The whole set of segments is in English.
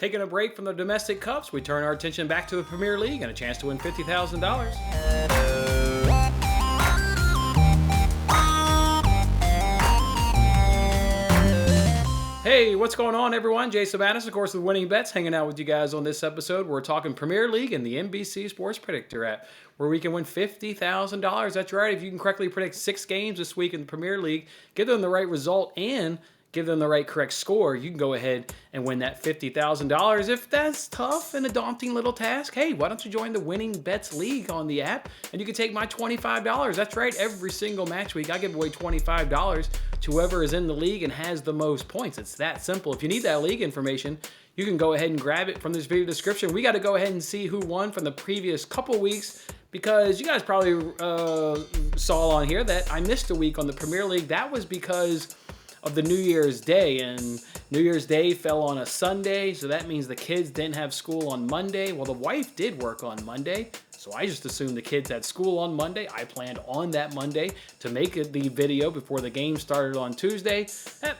Taking a break from the domestic cups, we turn our attention back to the Premier League and a chance to win $50,000. Hey, what's going on, everyone? Jason Mattis, of course, with Winning Bets, hanging out with you guys on this episode. We're talking Premier League and the NBC Sports Predictor app, where we can win $50,000. That's right. If you can correctly predict 6 games this week in the Premier League, give them the right result, and give them the right correct score, you can go ahead and win that $50,000. If that's tough and a daunting little task, hey, why don't you join the Winning Bets League on the app, and you can take my $25. That's right, every single match week, I give away $25 to whoever is in the league and has the most points. It's that simple. If you need that league information, you can go ahead and grab it from this video description. We got to go ahead and see who won from the previous couple weeks, because you guys probably saw on here that I missed a week on the Premier League. That was because of the New Year's Day, and New Year's Day fell on a Sunday, so that means the kids didn't have school on Monday. Well, the wife did work on Monday, so I just assumed the kids had school on Monday. I planned on that Monday to make the video before the game started on Tuesday,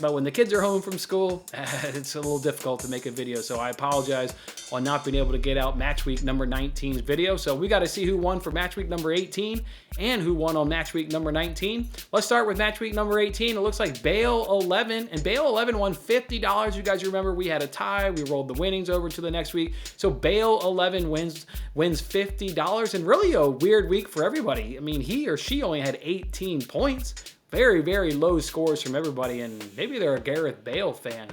but when the kids are home from school, it's a little difficult to make a video, so I apologize on not being able to get out match week number 19's video. So we got to see who won for match week number 18 and who won on match week number 19. Let's start with match week number 18. It looks like Bale 11, and Bale 11 won $50. You guys remember we had a tie. We rolled the winnings over to the next week. So Bale 11 wins $50, and really a weird week for everybody. I mean, he or she only had 18 points. Very, very low scores from everybody, and maybe they're a Gareth Bale fan.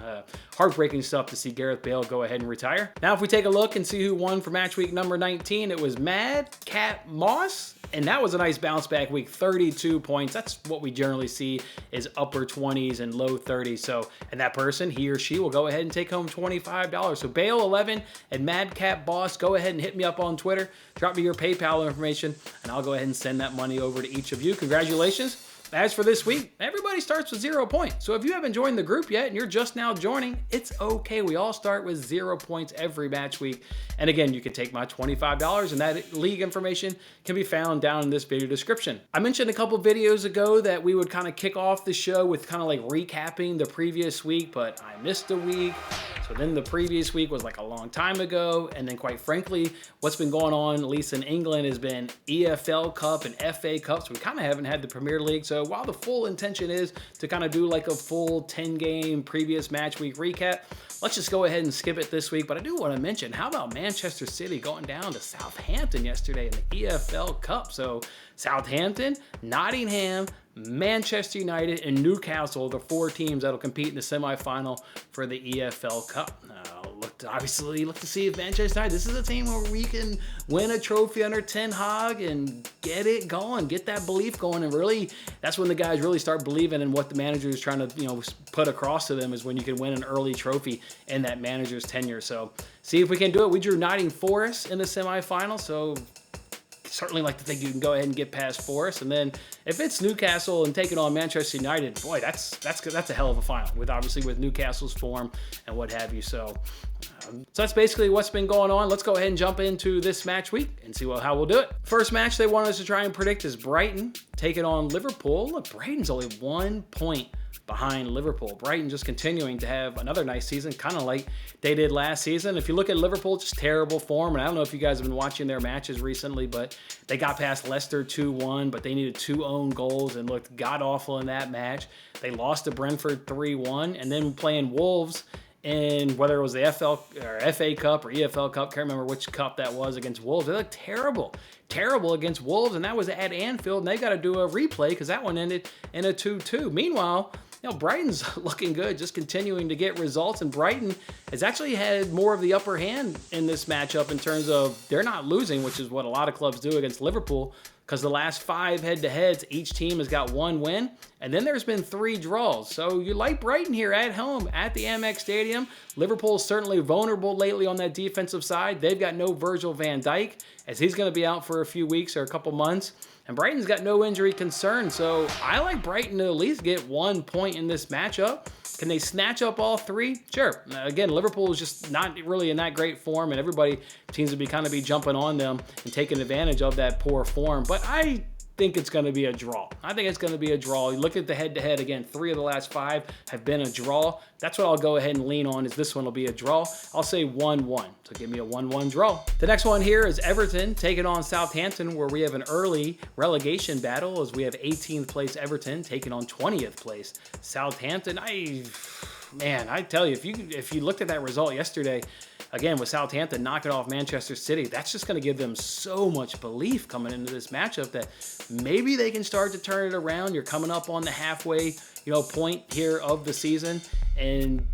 Heartbreaking stuff to see Gareth Bale go ahead and retire. Now, if we take a look and see who won for match week number 19, it was Mad Cat Moss, and that was a nice bounce back week, 32 points. That's what we generally see is upper 20s and low 30s. So, and that person, he or she, will go ahead and take home $25. So Bale 11 and Mad Cat Boss, go ahead and hit me up on Twitter. Drop me your PayPal information, and I'll go ahead and send that money over to each of you. Congratulations. As for this week, everybody starts with 0 points. So if you haven't joined the group yet and you're just now joining, it's okay. We all start with 0 points every match week. And again, you can take my $25, and that league information can be found down in this video description. I mentioned a couple videos ago that we would kind of kick off the show with kind of like recapping the previous week, but I missed a week. So then the previous week was like a long time ago. And then quite frankly, what's been going on, at least in England, has been EFL Cup and FA Cup. So we kind of haven't had the Premier League. So while the full intention is to kind of do like a full 10-game previous match week recap, let's just go ahead and skip it this week. But I do want to mention, how about Manchester City going down to Southampton yesterday in the EFL Cup? So Southampton, Nottingham, Manchester United, and Newcastle, the 4 teams that'll compete in the semifinal for the EFL Cup. Look to see if Manchester United, this is a team where we can win a trophy under Ten Hag and get it going, get that belief going, and really, that's when the guys really start believing in what the manager is trying to, put across to them, is when you can win an early trophy in that manager's tenure. So see if we can do it. We drew Nottingham Forest in the semifinal, so certainly like to think you can go ahead and get past Forest. And then if it's Newcastle and taking on Manchester United, boy, that's a hell of a final, with Newcastle's form and what have you. So that's basically what's been going on. Let's go ahead and jump into this match week and see how we'll do it. First match they want us to try and predict is Brighton taking on Liverpool. Look, Brighton's only 1 point behind Liverpool. Brighton just continuing to have another nice season, kind of like they did last season. If you look at Liverpool, just terrible form. And I don't know if you guys have been watching their matches recently, but they got past Leicester 2-1, but they needed 2 own goals and looked god-awful in that match. They lost to Brentford 3-1, and then playing Wolves in whether it was the FA Cup or EFL Cup, can't remember which cup that was, against Wolves. They looked terrible against Wolves, and that was at Anfield, and they got to do a replay because that one ended in a 2-2. Meanwhile, Brighton's looking good, just continuing to get results, and Brighton has actually had more of the upper hand in this matchup in terms of they're not losing, which is what a lot of clubs do against Liverpool, because the last 5 head-to-heads, each team has got 1 win, and then there's been 3 draws. So you like Brighton here at home at the Amex Stadium. Liverpool's certainly vulnerable lately on that defensive side. They've got no Virgil van Dijk, as he's going to be out for a few weeks or a couple months. And Brighton's got no injury concern, so I like Brighton to at least get 1 point in this matchup. Can they snatch up all 3? Sure. Again, Liverpool is just not really in that great form, and everybody seems to be jumping on them and taking advantage of that poor form. But I think it's going to be a draw. I think it's going to be a draw. You look at the head-to-head, again, 3 of the last 5 have been a draw. That's what I'll go ahead and lean on, is this one will be a draw. I'll say 1-1. So give me a 1-1 draw. The next one here is Everton taking on Southampton, where we have an early relegation battle, as we have 18th place Everton taking on 20th place Southampton. Man, I tell you, if you looked at that result yesterday, again, with Southampton knocking off Manchester City, that's just going to give them so much belief coming into this matchup that maybe they can start to turn it around. You're coming up on the halfway, point here of the season, and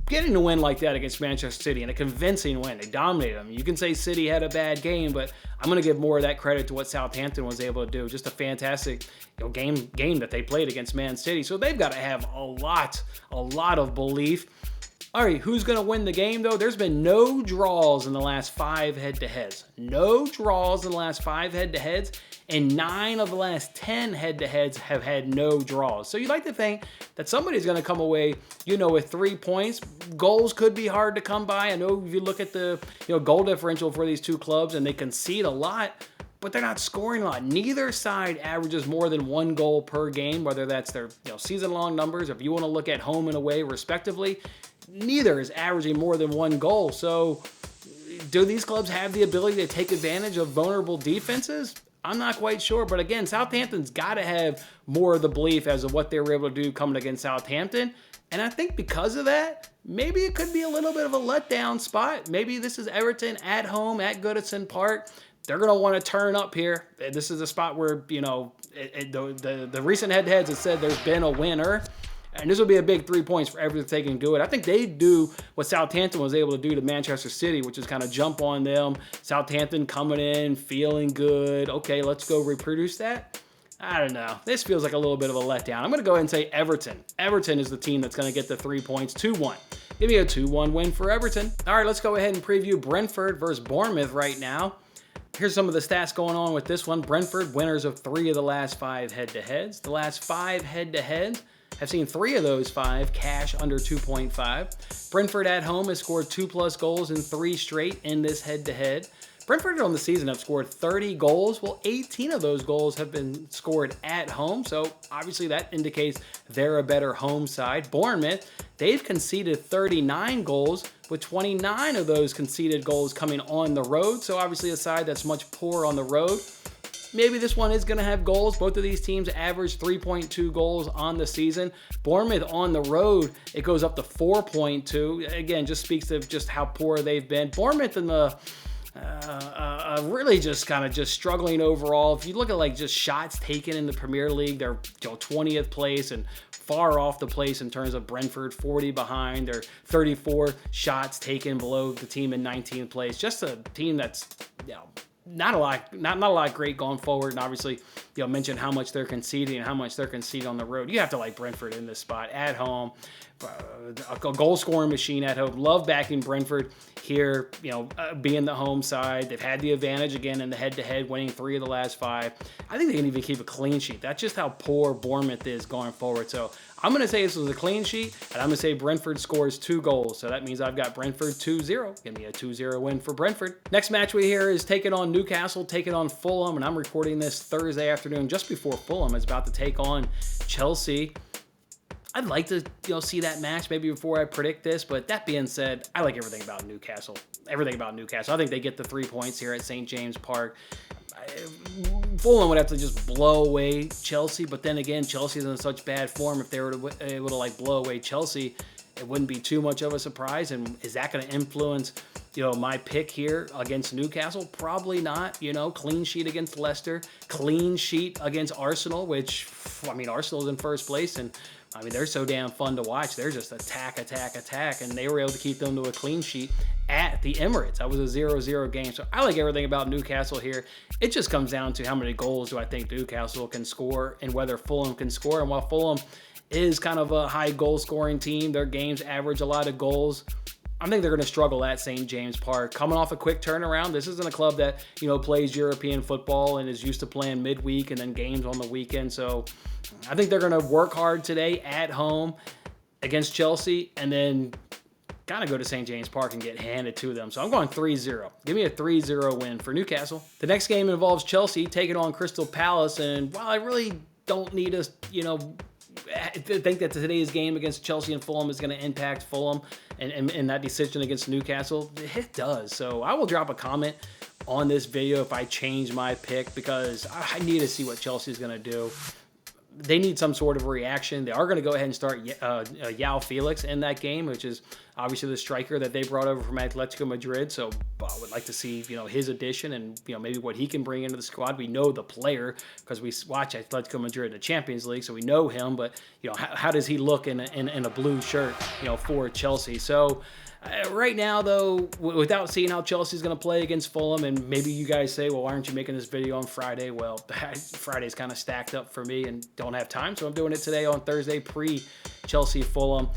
getting a win like that against Manchester City, and a convincing win. They dominated them. You can say City had a bad game, but I'm going to give more of that credit to what Southampton was able to do. Just a fantastic game that they played against Man City. So they've got to have a lot of belief. All right, who's going to win the game, though? There's been no draws in the last 5 head-to-heads. No draws in the last 5 head-to-heads, and 9 of the last 10 head-to-heads have had no draws. So you'd like to think that somebody's going to come away, with 3 points. Goals could be hard to come by. I know if you look at the goal differential for these two clubs, and they concede a lot, but they're not scoring a lot. Neither side averages more than 1 goal per game, whether that's their season-long numbers, or if you want to look at home and away respectively. Neither is averaging more than 1 goal. So do these clubs have the ability to take advantage of vulnerable defenses? I'm not quite sure. But again, Southampton's got to have more of the belief as of what they were able to do coming against Southampton. And I think because of that, maybe it could be a little bit of a letdown spot. Maybe this is Everton at home at Goodison Park. They're going to want to turn up here. This is a spot where, the recent head-to-heads have said there's been a winner. And this will be a big 3 points for Everton if they can do it. I think they do what Southampton was able to do to Manchester City, which is kind of jump on them. Southampton coming in, feeling good. Okay, let's go reproduce that. I don't know. This feels like a little bit of a letdown. I'm going to go ahead and say Everton. Everton is the team that's going to get the 3 points. 2-1. Give me a 2-1 win for Everton. All right, let's go ahead and preview Brentford versus Bournemouth right now. Here's some of the stats going on with this one. Brentford, winners of 3 of the last 5 head-to-heads. The last 5 head-to-heads have seen 3 of those 5 cash under 2.5. Brentford at home has scored 2+ goals in 3 straight in this head-to-head. Brentford on the season have scored 30 goals. Well, 18 of those goals have been scored at home, so obviously that indicates they're a better home side. Bournemouth, they've conceded 39 goals, with 29 of those conceded goals coming on the road, so obviously a side that's much poorer on the road. Maybe this one is going to have goals. Both of these teams average 3.2 goals on the season. Bournemouth on the road, it goes up to 4.2. Again, just speaks to just how poor they've been. Bournemouth in the really just kind of just struggling overall. If you look at just shots taken in the Premier League, they're 20th place and far off the place in terms of Brentford, 40 behind. They're 34 shots taken below the team in 19th place. Just a team that's not a lot great going forward, and obviously, mention how much they're conceding and how much they're conceding on the road. You have to like Brentford in this spot at home. A goal scoring machine at home. Love backing Brentford here, being the home side. They've had the advantage again in the head-to-head, winning 3 of the last 5. I think they can even keep a clean sheet. That's just how poor Bournemouth is going forward. So I'm going to say this was a clean sheet, and I'm going to say Brentford scores 2 goals. So that means I've got Brentford 2-0. Give me a 2-0 win for Brentford. Next match we hear is taking on Newcastle, taking on Fulham, and I'm recording this Thursday afternoon just before Fulham is about to take on Chelsea. I'd like to see that match maybe before I predict this, but that being said, I like everything about Newcastle. Everything about Newcastle. I think they get the 3 points here at St. James Park. Fulham would have to just blow away Chelsea, but then again, Chelsea's in such bad form. If they were able to blow away Chelsea, it wouldn't be too much of a surprise. And is that going to influence my pick here against Newcastle? Probably not. Clean sheet against Leicester, clean sheet against Arsenal, which Arsenal's in first place, and they're so damn fun to watch. They're just attack, and they were able to keep them to a clean sheet at the Emirates. That was a 0-0 game. So I like everything about Newcastle here. It just comes down to how many goals do I think Newcastle can score and whether Fulham can score. And while Fulham is kind of a high goal scoring team, their games average a lot of goals. I think they're going to struggle at St. James Park. Coming off a quick turnaround, this isn't a club that, plays European football and is used to playing midweek and then games on the weekend. So I think they're going to work hard today at home against Chelsea and then kind of go to St. James Park and get handed to them. So I'm going 3-0. Give me a 3-0 win for Newcastle. The next game involves Chelsea taking on Crystal Palace. And while I really don't need to, think that today's game against Chelsea and Fulham is going to impact Fulham and that decision against Newcastle, it does. So I will drop a comment on this video if I change my pick, because I need to see what Chelsea is going to do. They need some sort of reaction. They are going to go ahead and start João Felix in that game, which is obviously the striker that they brought over from Atletico Madrid. So I would like to see, his addition and, maybe what he can bring into the squad. We know the player because we watch Atletico Madrid in the Champions League, so we know him. But, how does he look in a blue shirt, for Chelsea? So right now, though, without seeing how Chelsea's going to play against Fulham, and maybe you guys say, well, why aren't you making this video on Friday? Well, Friday's kind of stacked up for me and don't have time, so I'm doing it today on Thursday, pre-Chelsea Fulham.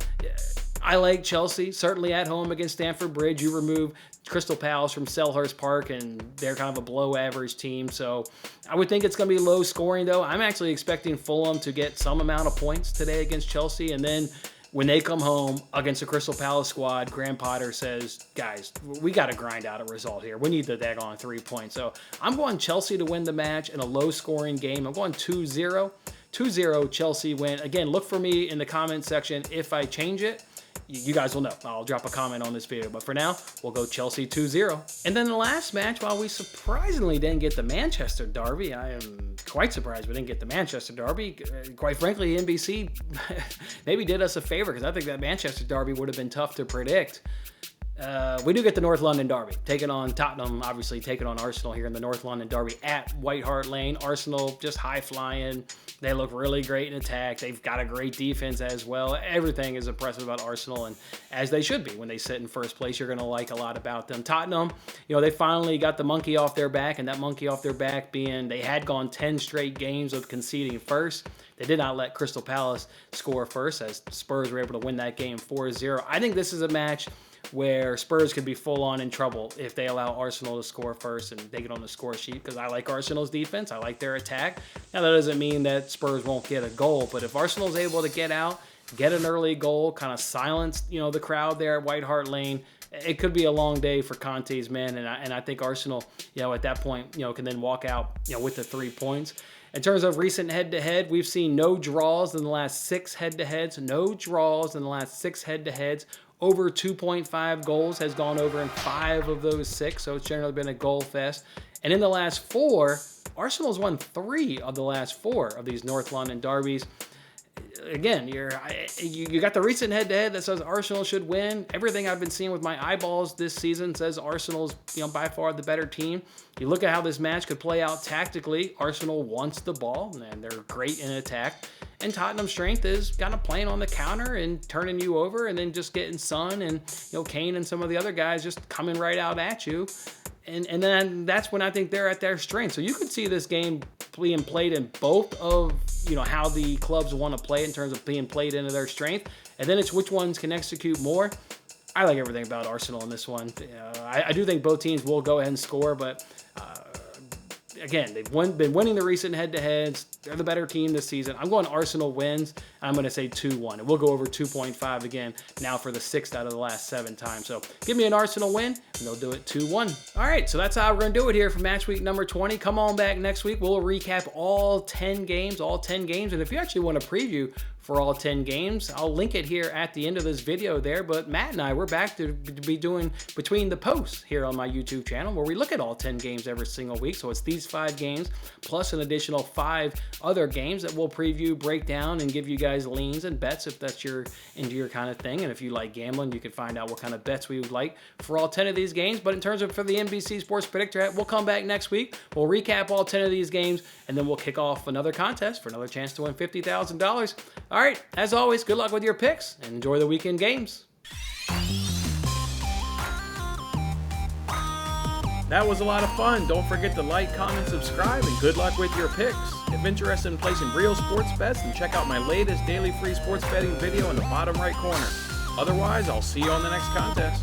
I like Chelsea, certainly at home against Stamford Bridge. You remove Crystal Palace from Selhurst Park, and they're kind of a below-average team, so I would think it's going to be low scoring, though. I'm actually expecting Fulham to get some amount of points today against Chelsea, and then when they come home against the Crystal Palace squad, Graham Potter says, guys, we got to grind out a result here. We need the daggone 3 points. So I'm going Chelsea to win the match in a low-scoring game. I'm going 2-0. 2-0 Chelsea win. Again, look for me in the comment section if I change it. You guys will know. I'll drop a comment on this video. But for now, we'll go Chelsea 2-0. And then the last match, while we surprisingly didn't get the Manchester Derby, I am quite surprised we didn't get the Manchester Derby. Quite frankly, NBC maybe did us a favor, because I think that Manchester Derby would have been tough to predict. We do get the North London Derby, taking on Tottenham, obviously taking on Arsenal here in the North London Derby at White Hart Lane. Arsenal just high-flying. They look really great in attack. They've got a great defense as well. Everything is impressive about Arsenal, and as they should be. When they sit in first place, you're going to like a lot about them. Tottenham, they finally got the monkey off their back, and that monkey off their back being they had gone 10 straight games of conceding first. They did not let Crystal Palace score first, as Spurs were able to win that game 4-0. I think this is a match where Spurs could be full-on in trouble if they allow Arsenal to score first and they get on the score sheet, because I like Arsenal's defense. I like their attack. Now, that doesn't mean that Spurs won't get a goal, but if Arsenal's able to get out, get an early goal, kind of silence, the crowd there at White Hart Lane, it could be a long day for Conte's men, and I think Arsenal, at that point, can then walk out, with the 3 points. In terms of recent head-to-head, we've seen no draws in the last 6 head-to-heads. No draws in the last 6 head-to-heads. Over 2.5 goals has gone over in 5 of those 6, so it's generally been a goal fest. And in the last 4, Arsenal's won 3 of the last 4 of these North London derbies. Again, you got the recent head-to-head that says Arsenal should win. Everything I've been seeing with my eyeballs this season says Arsenal's by far the better team. You look at how this match could play out tactically. Arsenal wants the ball, and they're great in attack. And Tottenham's strength is kind of playing on the counter and turning you over, and then just getting Son and Kane and some of the other guys just coming right out at you. And then that's when I think they're at their strength. So you could see this game being played in both of how the clubs want to play in terms of being played into their strength, and then it's which ones can execute more. I like everything about Arsenal in this one. I do think both teams will go ahead and score, but again, they've been winning the recent head-to-heads. They're the better team this season. I'm going Arsenal wins. I'm going to say 2-1. And we'll go over 2.5 again now for the 6th out of the last 7 times. So give me an Arsenal win, and they'll do it 2-1. All right, so that's how we're going to do it here for match week number 20. Come on back next week. We'll recap all 10 games. And if you actually want to preview for all 10 games, I'll link it here at the end of this video there. But Matt and I, we're back to be doing Between the Posts here on my YouTube channel, where we look at all 10 games every single week. So it's these 5 games plus an additional 5 other games that we'll preview, break down, and give you guys leans and bets if that's into your kind of thing. And if you like gambling, you can find out what kind of bets we would like for all 10 of these games. But in terms of for the NBC Sports Predictor, we'll come back next week. We'll recap all 10 of these games, and then we'll kick off another contest for another chance to win $50,000. All right, as always, good luck with your picks and enjoy the weekend games. That was a lot of fun. Don't forget to like, comment, subscribe, and good luck with your picks. If interested in placing real sports bets, then check out my latest daily free sports betting video in the bottom right corner. Otherwise, I'll see you on the next contest.